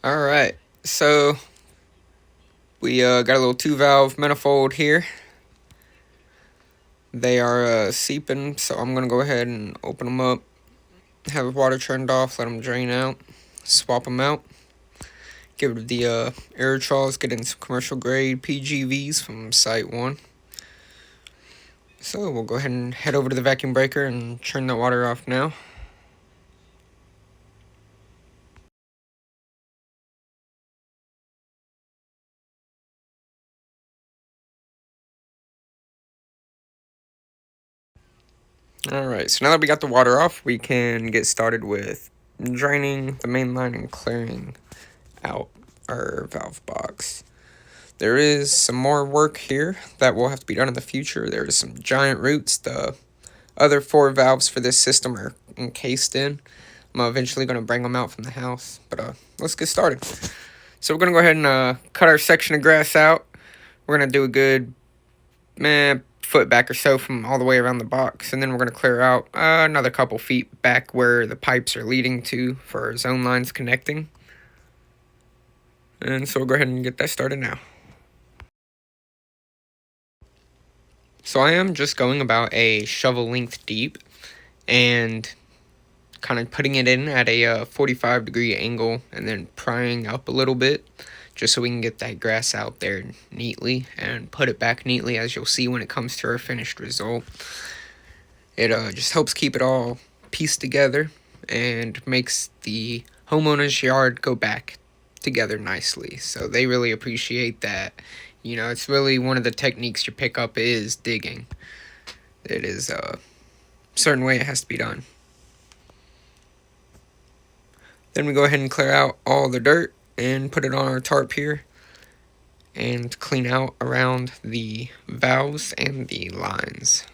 Alright, so we got a little 2-valve manifold here. They are seeping, so I'm going to go ahead and open them up, have the water turned off, let them drain out, swap them out, give the irritrols, get in some commercial grade PGVs from Site 1. So we'll go ahead and head over to the vacuum breaker and turn that water off now. Alright, so now that we got the water off, we can get started with draining the main line and clearing out our valve box. There is some more work here that will have to be done in the future. There is some giant roots. The other 4 valves for this system are encased in. I'm eventually going to bring them out from the house, but let's get started. So we're going to go ahead and cut our section of grass out. We're going to do a good foot back or so from all the way around the box, and then we're going to clear out another couple feet back where the pipes are leading to for our zone lines connecting. And so we'll go ahead and get that started now. So I am just going about a shovel length deep and kind of putting it in at a 45-degree angle and then prying up a little bit just so we can get that grass out there neatly and put it back neatly, as you'll see when it comes to our finished result. It just helps keep it all pieced together and makes the homeowner's yard go back together nicely. So they really appreciate that. You know, it's really one of the techniques you pick up is digging. It is a certain way it has to be done. Then we go ahead and clear out all the dirt and put it on our tarp here and clean out around the valves and the lines.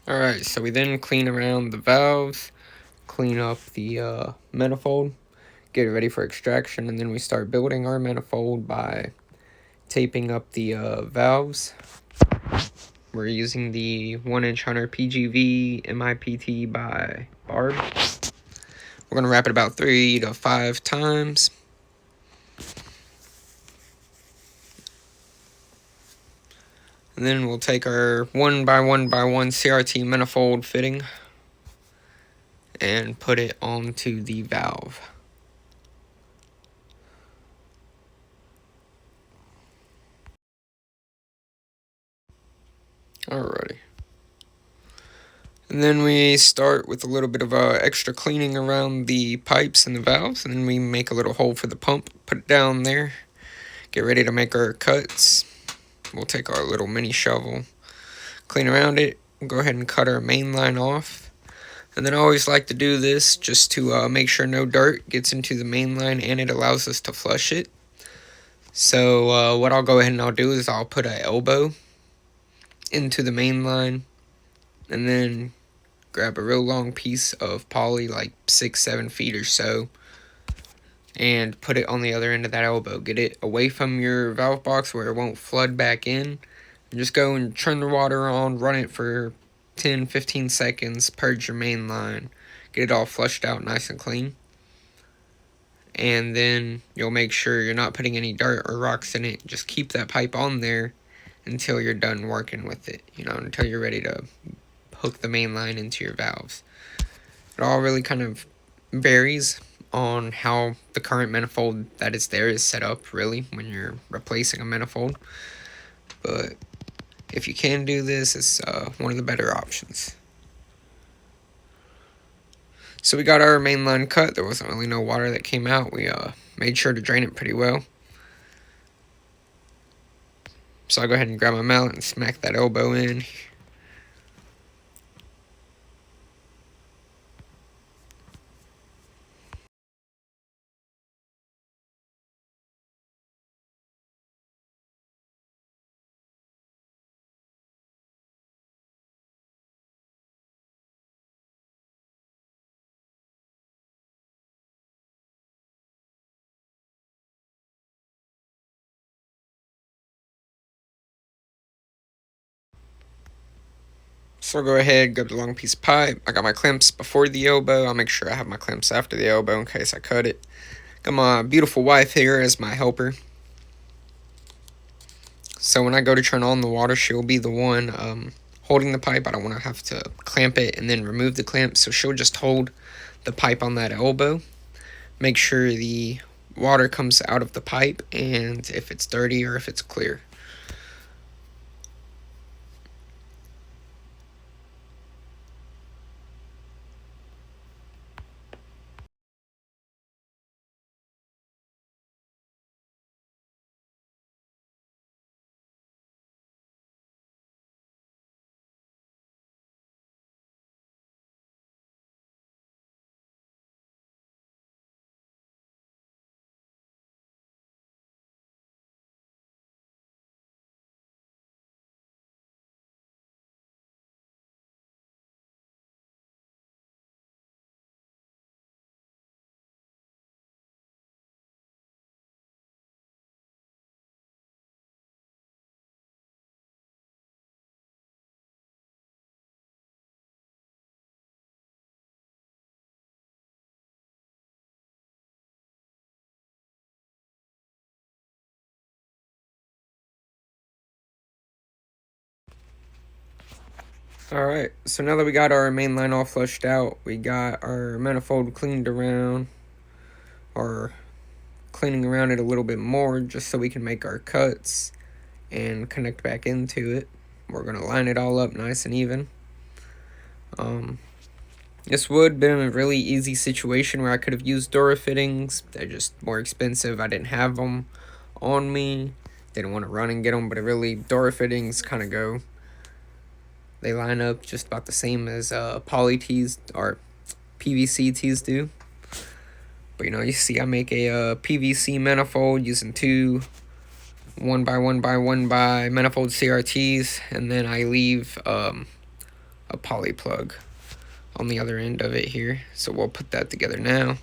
Alright, so we then clean around the valves, clean up the manifold, get it ready for extraction, and then we start building our manifold by taping up the valves. We're using the 1-inch Hunter PGV MIPTxBarb. We're going to wrap it about 3 to 5 times. And then we'll take our 1x1x1 CRT manifold fitting and put it onto the valve. Alrighty. And then we start with a little bit of extra cleaning around the pipes and the valves, and then we make a little hole for the pump, put it down there, get ready to make our cuts. We'll take our little mini shovel, clean around it, go ahead and cut our main line off. And then I always like to do this just to make sure no dirt gets into the main line and it allows us to flush it. So what I'll go ahead and I'll do is I'll put an elbow into the main line and then grab a real long piece of poly, like 6-7 feet or so, and put it on the other end of that elbow. Get it away from your valve box where it won't flood back in. And just go and turn the water on, run it for 10-15 seconds, purge your main line, get it all flushed out nice and clean. And then you'll make sure you're not putting any dirt or rocks in it. Just keep that pipe on there until you're done working with it, you know, until you're ready to hook the main line into your valves. It all really kind of varies on how the current manifold that is there is set up, really, when you're replacing a manifold. But if you can do this, it's one of the better options. So we got our main line cut. There wasn't really no water that came out. We made sure to drain it pretty well. So I'll go ahead and grab my mallet and smack that elbow in. So I'll go ahead, grab the long piece of pipe. I got my clamps before the elbow. I'll make sure I have my clamps after the elbow in case I cut it. Got my beautiful wife here as my helper. So when I go to turn on the water, she'll be the one holding the pipe. I don't want to have to clamp it and then remove the clamp, so she'll just hold the pipe on that elbow. Make sure the water comes out of the pipe and if it's dirty or if it's clear. Alright, so now that we got our main line all flushed out, we got our manifold cleaned around, or cleaning around it a little bit more just so we can make our cuts and connect back into it. We're going to line it all up nice and even. This would have been a really easy situation where I could have used Dora fittings. They're just more expensive. I didn't have them on me. Didn't want to run and get them, but Dora fittings kind of go. They line up just about the same as poly tees or PVC tees do. But you see I make a PVC manifold using two 1x1x1x manifold CRTs, and then I leave a poly plug on the other end of it here. So we'll put that together now.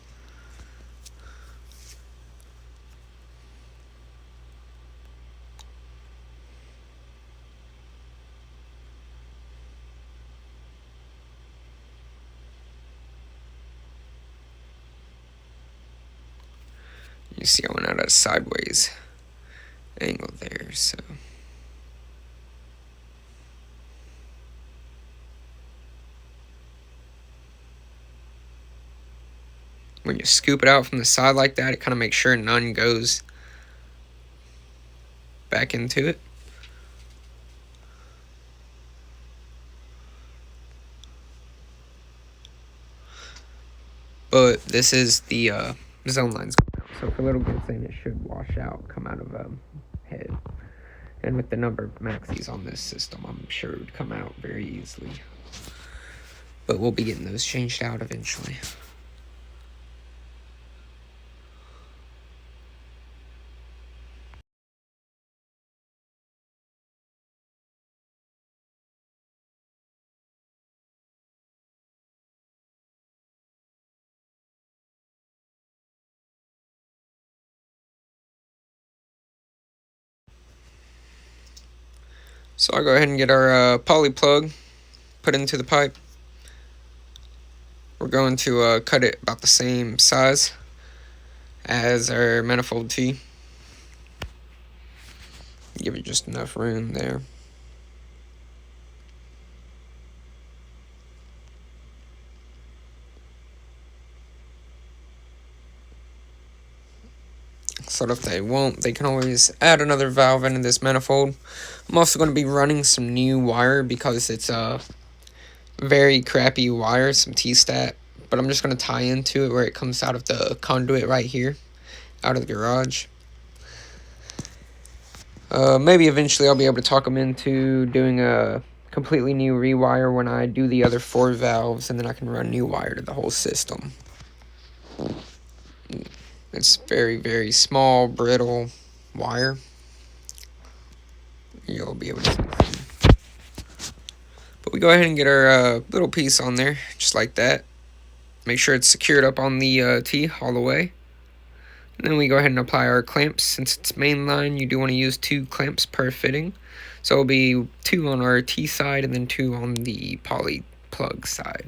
You see I went out at a sideways angle there, so when you scoop it out from the side like that, it kind of makes sure none goes back into it. But this is the zone lines coming out, so if a little gets in, it should wash out, come out of head. And with the number of maxis on this system, I'm sure it would come out very easily. But we'll be getting those changed out eventually. So I'll go ahead and get our poly plug put into the pipe. We're going to cut it about the same size as our manifold tee. Give it just enough room there. So if they won't, they can always add another valve into this manifold. I'm also going to be running some new wire because it's a very crappy wire, some T-stat. But I'm just going to tie into it where it comes out of the conduit right here, out of the garage. Maybe eventually I'll be able to talk them into doing a completely new rewire when I do the other 4 valves, and then I can run new wire to the whole system. It's very, very small, brittle wire. You'll be able to see. But we go ahead and get our little piece on there, just like that. Make sure it's secured up on the T all the way. And then we go ahead and apply our clamps. Since it's mainline, you do want to use 2 clamps per fitting. So it'll be 2 on our T side and then 2 on the poly plug side.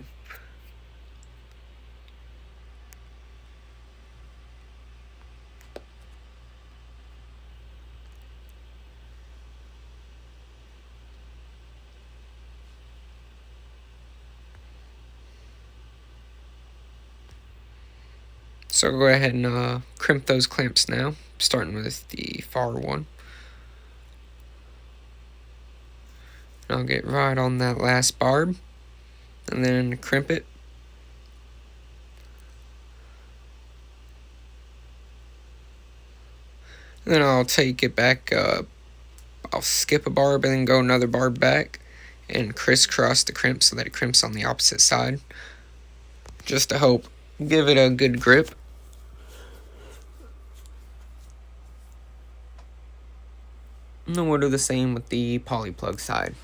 So go ahead and crimp those clamps now, starting with the far one. And I'll get right on that last barb, and then crimp it. And then I'll take it back, I'll skip a barb and then go another barb back, and crisscross the crimp so that it crimps on the opposite side, just to help give it a good grip. And then we'll do the same with the poly plug side.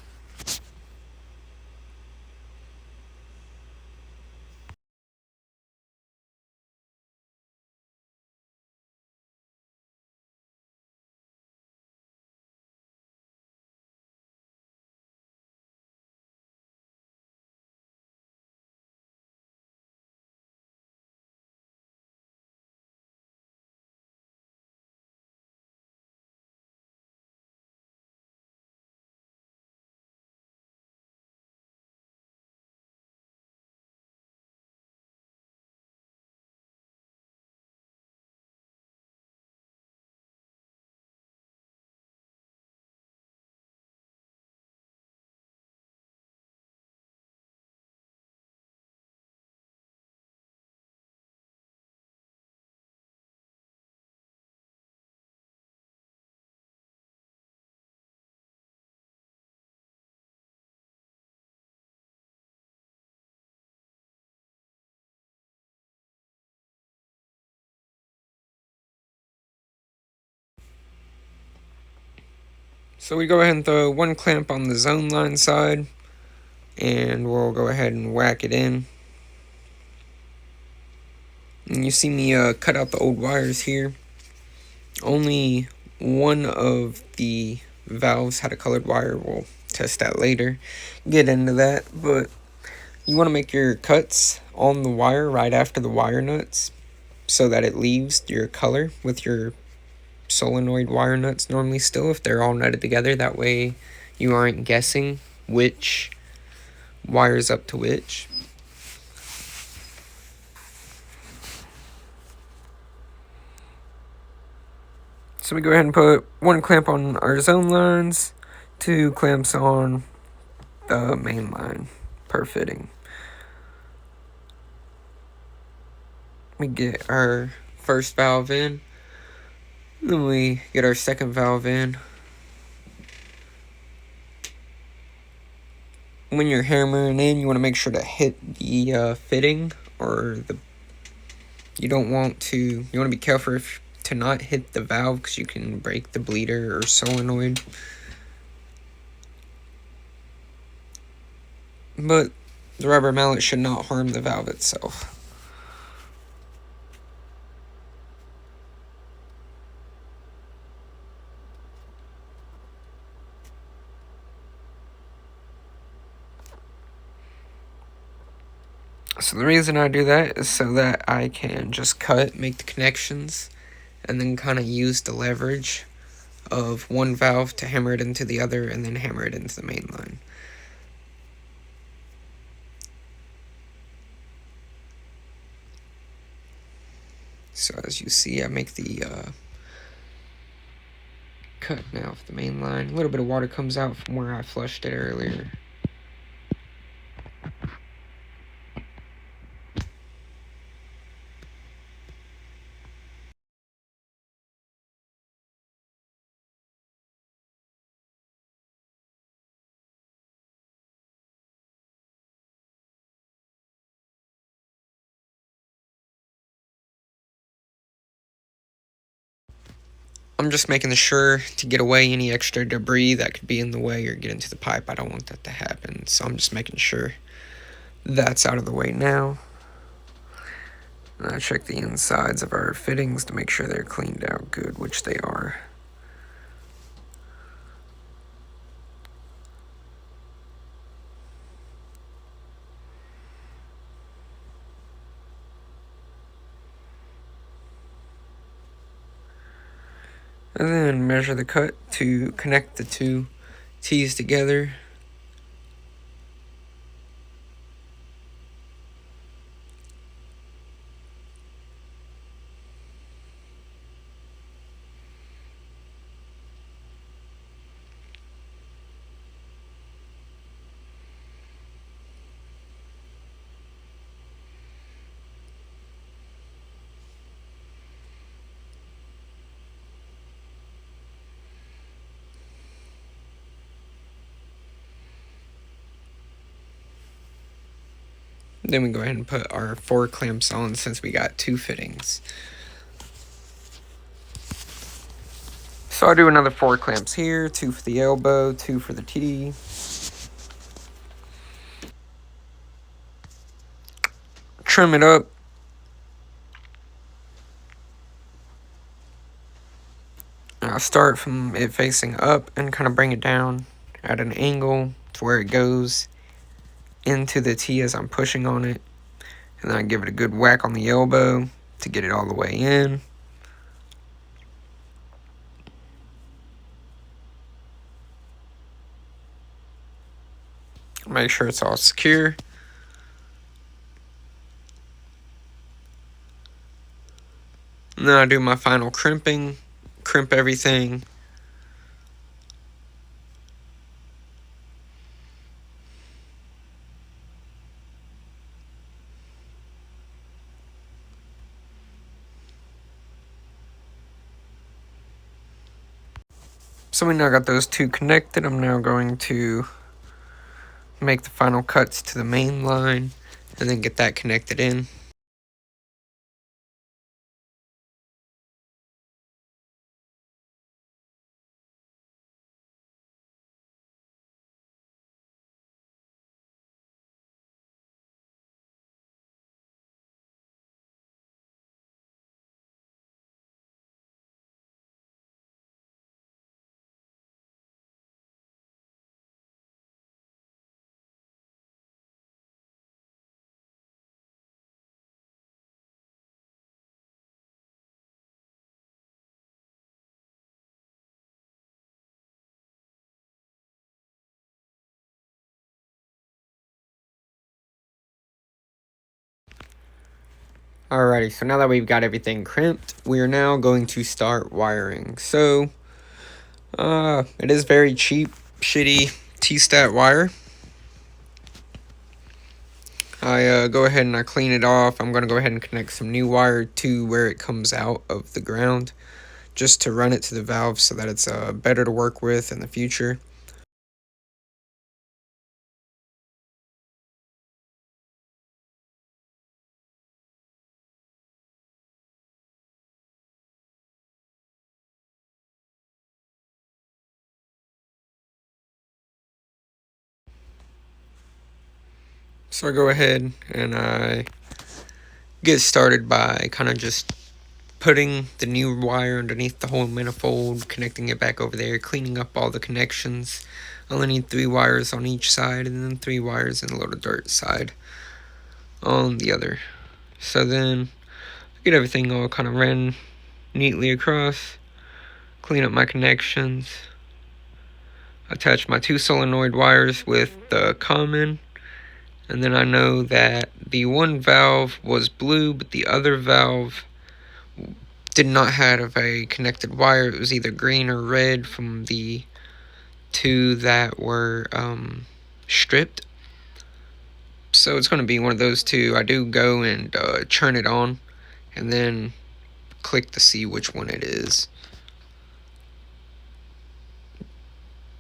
So we go ahead and throw 1 clamp on the zone line side, and we'll go ahead and whack it in. And you see me cut out the old wires here. Only one of the valves had a colored wire. We'll test that later, get into that. But you want to make your cuts on the wire right after the wire nuts so that it leaves your color with your solenoid wire nuts normally still, if they're all nutted together. That way you aren't guessing which wires up to which. So we go ahead and put 1 clamp on our zone lines, 2 clamps on the main line per fitting. We get our first valve in, then we get our second valve in. When you're hammering in, you want to make sure to hit the fitting, or you want to be careful to not hit the valve, because you can break the bleeder or solenoid. But the rubber mallet should not harm the valve itself. So the reason I do that is so that I can just cut, make the connections, and then kind of use the leverage of one valve to hammer it into the other, and then hammer it into the main line. So as you see, I make the cut now of the main line. A little bit of water comes out from where I flushed it earlier. I'm just making sure to get away any extra debris that could be in the way or get into the pipe. I don't want that to happen, so I'm just making sure that's out of the way now. And I check the insides of our fittings to make sure they're cleaned out good, which they are. And then measure the cut to connect the two T's together. Then we go ahead and put our 4 clamps on since we got 2 fittings. So I do another 4 clamps here, 2 for the elbow, 2 for the T. Trim it up. I'll start from it facing up and kind of bring it down at an angle to where it goes into the T as I'm pushing on it. And then I give it a good whack on the elbow to get it all the way in. Make sure it's all secure. And then I do my final crimping, crimp everything. So we now got those 2 connected. I'm now going to make the final cuts to the main line and then get that connected in. Alrighty, so now that we've got everything crimped, we are now going to start wiring. So, it is very cheap, shitty T-stat wire. I go ahead and I clean it off. I'm going to go ahead and connect some new wire to where it comes out of the ground, just to run it to the valve so that it's better to work with in the future. So I go ahead and I get started by kind of just putting the new wire underneath the whole manifold, connecting it back over there, cleaning up all the connections. I only need 3 wires on each side and then 3 wires in a little dirt side on the other. So then get everything all kind of ran neatly across, clean up my connections, attach my 2 solenoid wires with the common. And then I know that the one valve was blue, but the other valve did not have a connected wire. It was either green or red from the 2 that were stripped. So it's going to be one of those 2. I do go and churn it on and then click to see which one it is,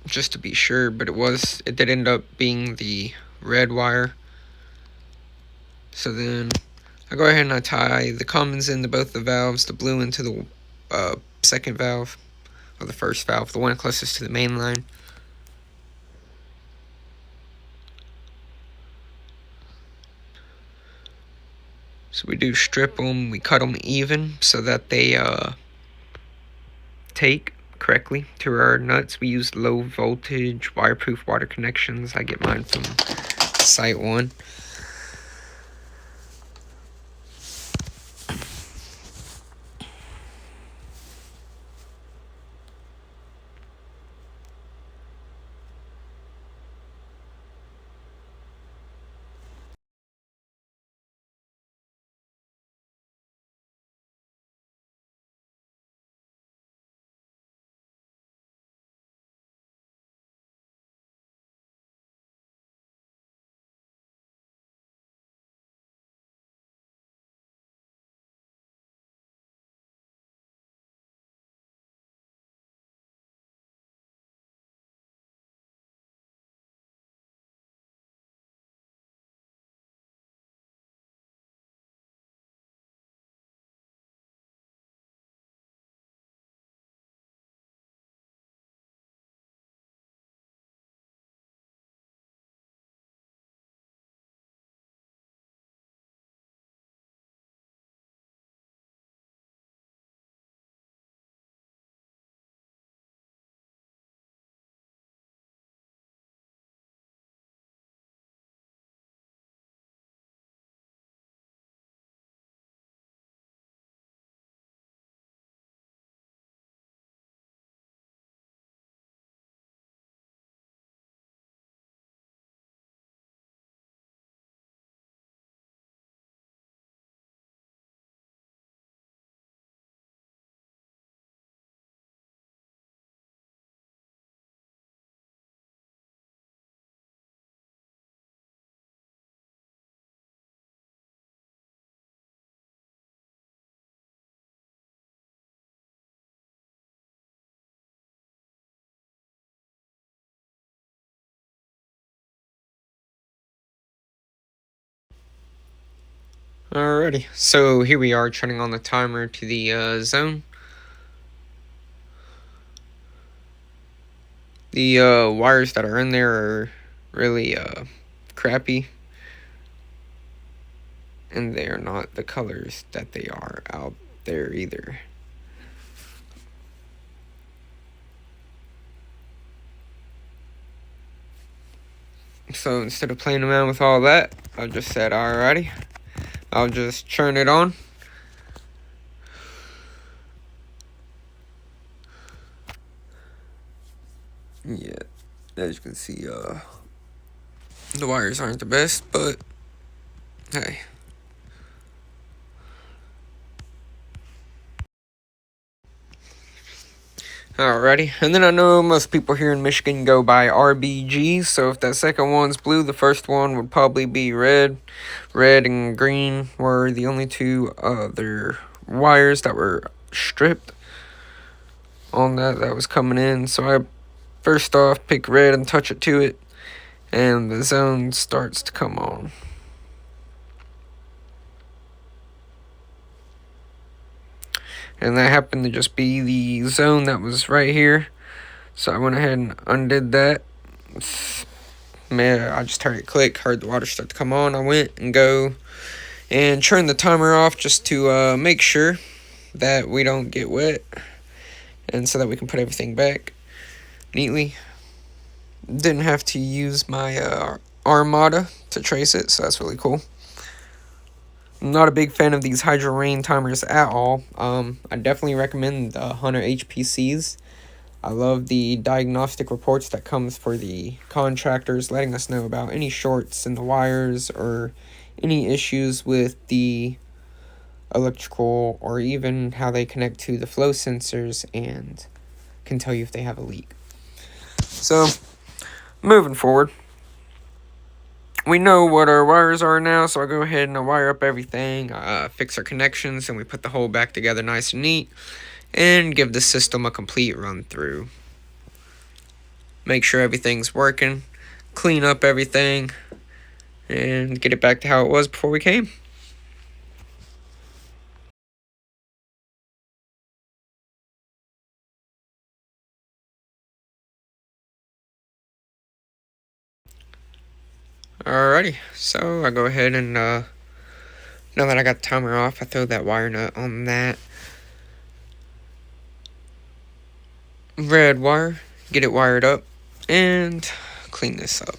just to be sure. But it did end up being the red wire. So then I go ahead and I tie the commons into both the valves, the blue into the second valve, or the first valve, the one closest to the main line. So we do strip them, we cut them even so that they take correctly to our nuts. We use low voltage wireproof water connections. I get mine from Site 1. Alrighty, so here we are turning on the timer to the zone. The wires that are in there are really crappy, and they are not the colors that they are out there either. So instead of playing around with all that, I just said, alrighty, I'll just turn it on. Yeah, as you can see, the wires aren't the best, but hey. Alrighty, and then I know most people here in Michigan go by RBGs, so if that second one's blue, the first one would probably be red. Red and green were the only two other wires that were stripped on that was coming in. So I first off pick red and touch it to it, and the zone starts to come on. And that happened to just be the zone that was right here. So I went ahead and undid that. Man, I just heard it click, heard the water start to come on. I went and go and turn the timer off just to make sure that we don't get wet, and so that we can put everything back neatly. Didn't have to use my Armada to trace it, so that's really cool. I'm not a big fan of these Hydro Rain timers at all. I definitely recommend the Hunter HPCs. I love the diagnostic reports that comes for the contractors, letting us know about any shorts in the wires or any issues with the electrical, or even how they connect to the flow sensors and can tell you if they have a leak. So, moving forward, we know what our wires are now, so I go ahead and I wire up everything, fix our connections, and we put the whole back together nice and neat, and give the system a complete run through. Make sure everything's working, clean up everything, and get it back to how it was before we came. Alrighty, so I go ahead and now that I got the timer off, I throw that wire nut on that red wire, get it wired up, and clean this up.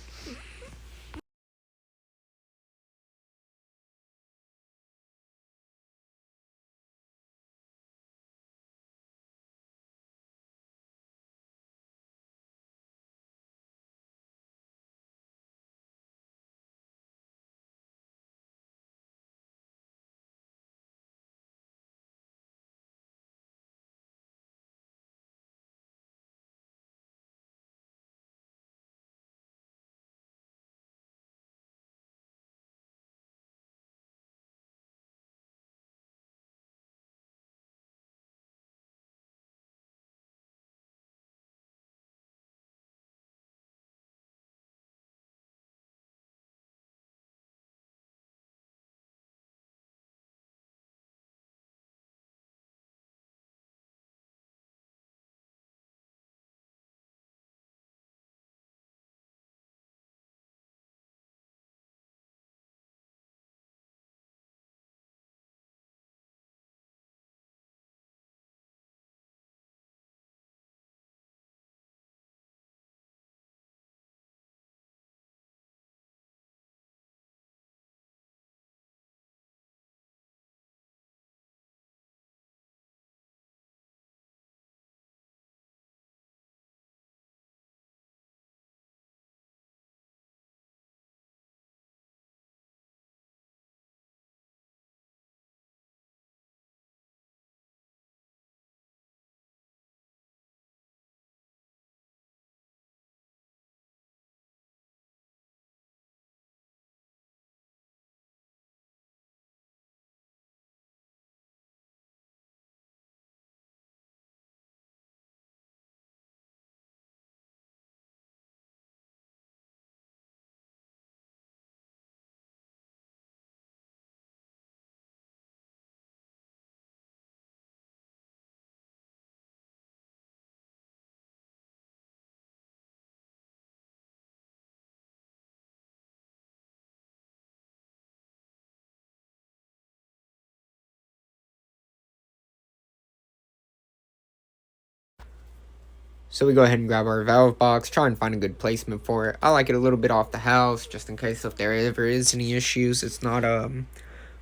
So we go ahead and grab our valve box, try and find a good placement for it. I like it a little bit off the house, just in case if there ever is any issues, it's not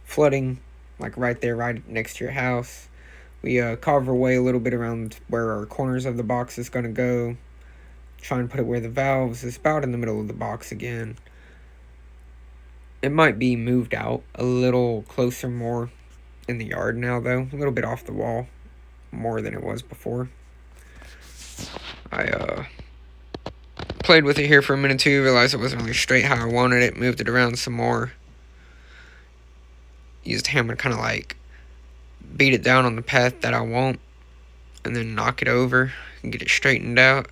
flooding, like right there, right next to your house. We carve our way a little bit around where our corners of the box is going to go. Try and put it where the valves is, about in the middle of the box again. It might be moved out a little closer, more in the yard now though, a little bit off the wall, more than it was before. I played with it here for a minute or two, realized it wasn't really straight how I wanted it, moved it around some more. Used a hammer to kind of like beat it down on the path that I want, and then knock it over and get it straightened out.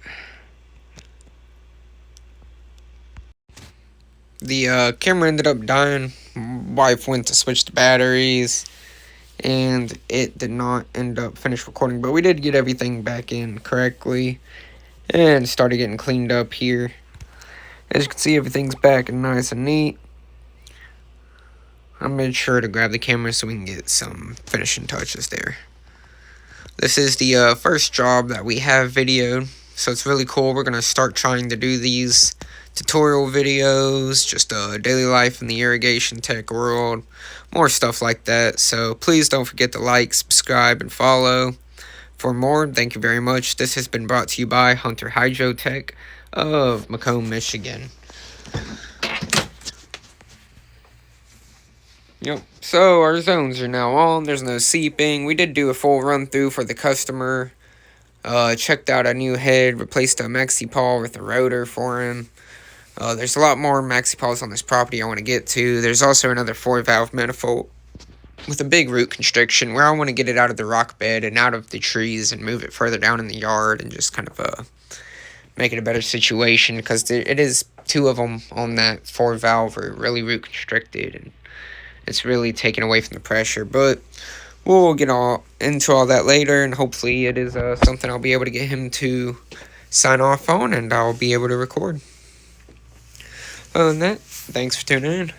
The camera ended up dying. Wife went to switch the batteries, and it did not end up finish recording, but we did get everything back in correctly and started getting cleaned up here. As you can see, everything's back and nice and neat. I made sure to grab the camera so we can get some finishing touches there. This is the first job that we have videoed, so it's really cool. We're going to start trying to do these tutorial videos, just daily life in the irrigation tech world, more stuff like that. So please don't forget to like, subscribe, and follow for more. Thank you very much. This has been brought to you by Hunter HydroTech of Macomb, Michigan. Yep, so our zones are now on. There's no seeping. We did do a full run through for the customer. Checked out a new head, replaced a maxi pawl with a rotor for him. There's a lot more maxi pawls on this property I want to get to. There's also another 4-valve manifold with a big root constriction where I want to get it out of the rock bed and out of the trees and move it further down in the yard and just kind of make it a better situation, because it is 2 of them on that 4-valve are really root constricted and it's really taken away from the pressure. But we'll get into all that later, and hopefully it is something I'll be able to get him to sign off on and I'll be able to record. Other than that, Thanks for tuning in.